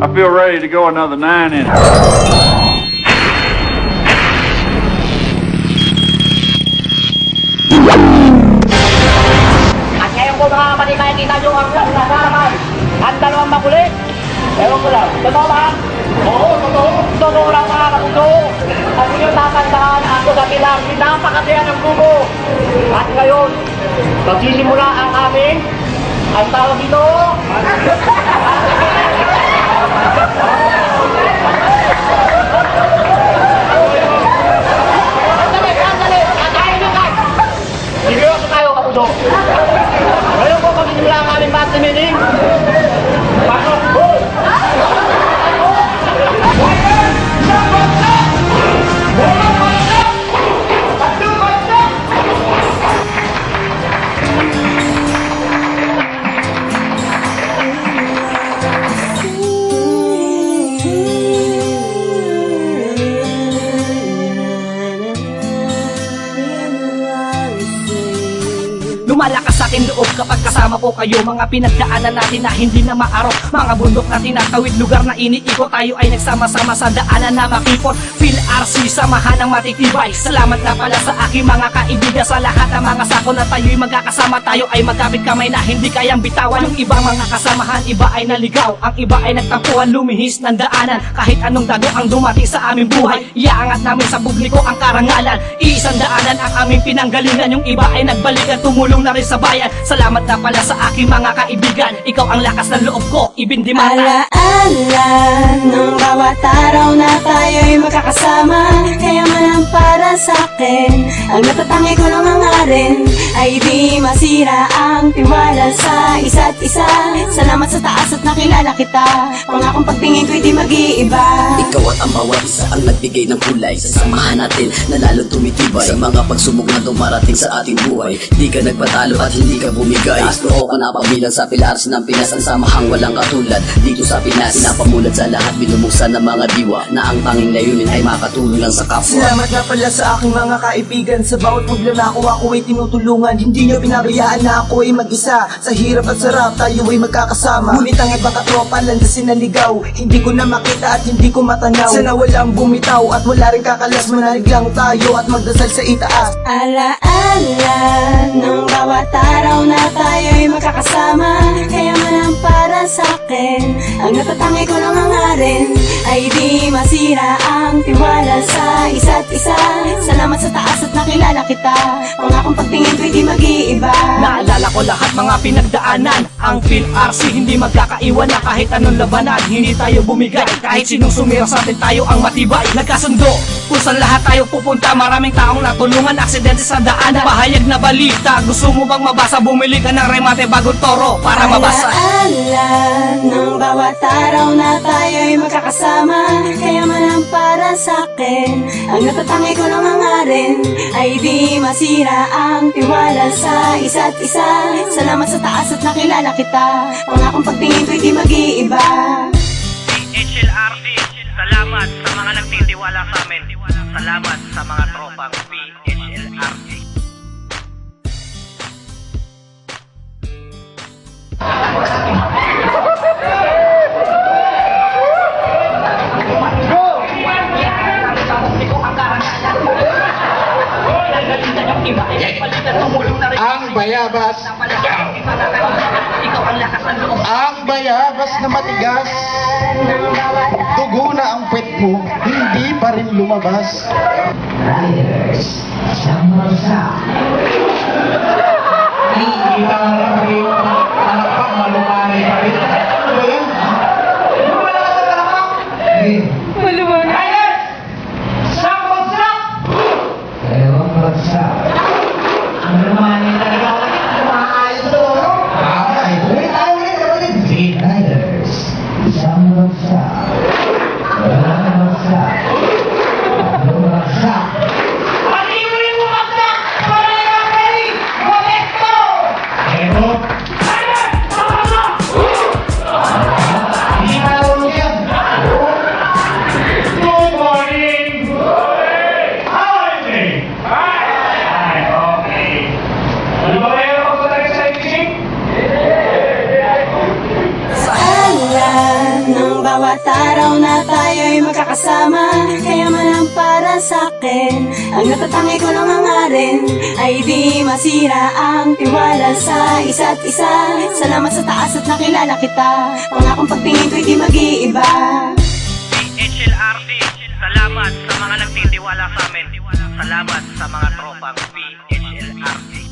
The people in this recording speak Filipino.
I feel ready to go another 9 innings. At ngayon po mga kapatid, nakikita nyo ang naman ang dalawang makulit. Ewan ko lang, totoo ba? Oo, totoo. Totoo lang mga kapuso. At inyong tatandaan ako sa tilang pinapakatiyan ng grupo. At ngayon, magsisimula ang aming ang tawag dito. Sandali. Kakain nyo guys. Seryoso tayo kapuso. Ngayon po magsisimula ang aming battle meeting. Pasok! Lumalakas sa akin loob kapag kasama ko kayo. Mga pinagdaanan natin na hindi na maarok, mga bundok na tinatawid, lugar na iniikot. Tayo ay nagsama-sama sa daanan na makipot. Phil RC, samahan ng matitibay. Salamat na pala sa aking mga kaibigan. Sa lahat ng mga sako na tayo'y magkakasama. Tayo ay magkapit kamay na hindi kayang bitawan. Yung ibang mga kasamahan, iba ay naligaw. Ang iba ay nagtampuhan, lumihis ng daanan. Kahit anong dago ang dumating sa aming buhay, iaangat namin sa publiko ang karangalan. Iisang daanan ang aming pinanggalingan. Yung iba ay nagbalikan, tumulong na rin sa bayan. Salamat na pala sa aking mga kaibigan. Ikaw ang lakas ng loob ko, ibindimata. Alaala ng bawat araw na tayo'y magkakasama. Kaya man ang para sa'kin, ang natatangi ko lang hangarin ay di masira ang tiwala sa isa't isa. Salamat sa taas at nakilala kita. Pangakong pagtingin ko'y di mag-iiba. Ikaw at ang bawat isa ang nagbigay ng kulay sa samahan natin na lalong tumitibay. Sa mga pagsubok na dumarating sa ating buhay, di ka nagpatalo at hindi ka bumigay. Taas noo ka na pabilang sa pilars ng Pinas. Ang samahang walang katulad dito sa Pinas. Pinapamulat sa lahat, binubuksan ng mga diwa na ang tanging layunin ay makatulong lang sa kapwa. Salamat na pala sa aking mga kaibigan. Sa bawat problema ko, ako ay tinutulungan. Hindi nyo pinabayaan na ako ay mag-isa. Sa hirap at sarap, tayo ay magkakasama. Ngunit ang ibang katropa, landasin na ligaw. Hindi ko na makita at hindi ko matanaw. Sana walang bumitaw at wala rin kakalas. Manalig lang tayo at magdasal sa itaas. Alaala ng bawat araw na tayo'y magkakasama. Kaya man ang para sa'kin, ang natatangi ko lang hangarin ay di masira ang tiwala sa isa't isa. Salamat sa taas at nakilala kita. Pangakong pagtingin ko'y di mag-iiba. Naalala ko lahat mga pinagdaanan. Ang Phil RC hindi magkakaiwanan. Kahit anong labanan, hindi tayo bumigay. Kahit sinong sumira sa atin, tayo ang matibay. Nagkasundo kung saan lahat tayo pupunta. Maraming taong natulungan, aksidente sa daanan. Pahayag na balita, gusto mo bang mabasa? Bumili ka ng remate bagong toro para mabasa. Alaala ng bawat araw na tayo'y magkakasama. Kaya man ang para sa'kin, ang natatangi ko lang hangarin ay di masira ang tiwala sa isa't isa. Salamat sa taas at nakilala kita. Pangakong pagtingin ko'y di mag-iiba. PHLRC, salamat sa mga nagtitiwala sa amin. Salamat sa mga tropang PHLRC. Ang bayabas, ang bayabas na matigas, dugo na ang pet mo, hindi pa rin lumabas. Riders, isang bansa. Kita lang rin, talapak malumanay pa rin. Ano ba yan? Ano ba lang sa talapak? Malumanay. Riders, isang bansa. Dalawang bansa. Ang lumanay talaga. Maayos na ito. Ay, tuloy tayo ulit, kapatid. Sige, Riders, isang bansa. Dalawang bansa. Tatlong bansa. bawat araw na tayo'y magkakasama. Kaya man ang para sa'kin, ang natatangi ko lang hangarin ay di masira ang tiwala sa isa't isa. Salamat sa taas at nakilala kita, pangakong pagtingin ko'y di mag-iiba. PHLRC, salamat sa mga nagtitiwala sa amin. Salamat sa mga tropang PHLRC.